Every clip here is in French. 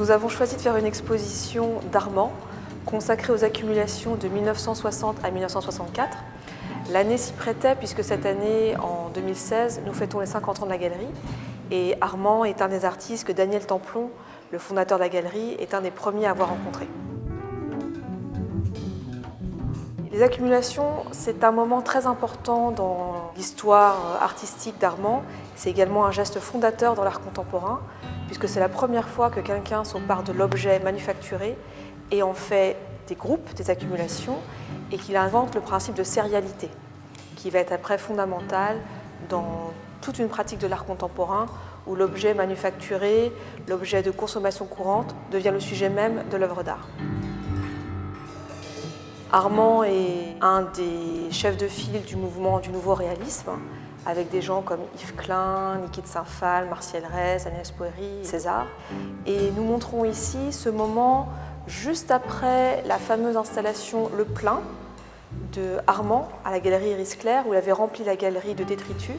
Nous avons choisi de faire une exposition d'Armand consacrée aux accumulations de 1960 à 1964. L'année s'y prêtait puisque cette année, en 2016, nous fêtons les 50 ans de la galerie et Armand est un des artistes que Daniel Templon, le fondateur de la galerie, est un des premiers à avoir rencontré. Les accumulations, c'est un moment très important dans l'histoire artistique d'Armand. C'est également un geste fondateur dans l'art contemporain, puisque c'est la première fois que quelqu'un s'empare de l'objet manufacturé et en fait des groupes, des accumulations, et qu'il invente le principe de sérialité, qui va être après fondamental dans toute une pratique de l'art contemporain, où l'objet manufacturé, l'objet de consommation courante, devient le sujet même de l'œuvre d'art. Armand est un des chefs de file du mouvement du nouveau réalisme, avec des gens comme Yves Klein, Niki de Saint-Phalle, Martial Reyes, Agnès Poëri, César. Et nous montrons ici ce moment juste après la fameuse installation Le Plein de Armand à la galerie Iris Clair, où il avait rempli la galerie de détritus,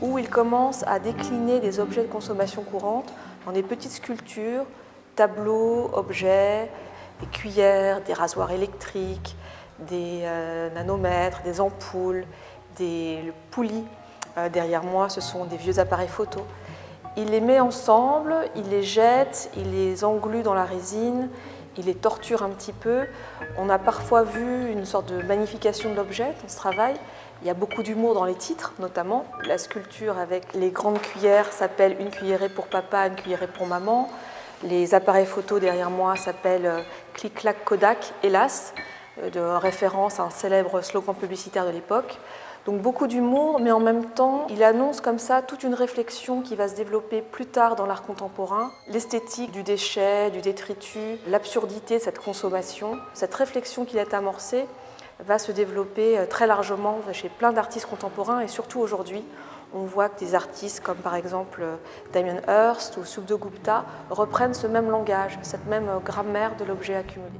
où il commence à décliner des objets de consommation courante dans des petites sculptures, tableaux, objets, des cuillères, des rasoirs électriques, des nanomètres, des ampoules, des poulies. Derrière moi, ce sont des vieux appareils photo. Il les met ensemble, il les jette, il les englue dans la résine, il les torture un petit peu. On a parfois vu une sorte de magnification de l'objet dans ce travail. Il y a beaucoup d'humour dans les titres, notamment. La sculpture avec les grandes cuillères s'appelle « Une cuillerée pour papa, une cuillerée pour maman ». Les appareils photo derrière moi s'appellent « Clic-clac Kodak, hélas », de référence à un célèbre slogan publicitaire de l'époque. Donc beaucoup d'humour, mais en même temps, il annonce comme ça toute une réflexion qui va se développer plus tard dans l'art contemporain. L'esthétique du déchet, du détritus, l'absurdité de cette consommation. Cette réflexion qu'il a amorcée va se développer très largement chez plein d'artistes contemporains et surtout aujourd'hui. On voit que des artistes comme par exemple Damien Hirst ou Subodh Gupta reprennent ce même langage, cette même grammaire de l'objet accumulé.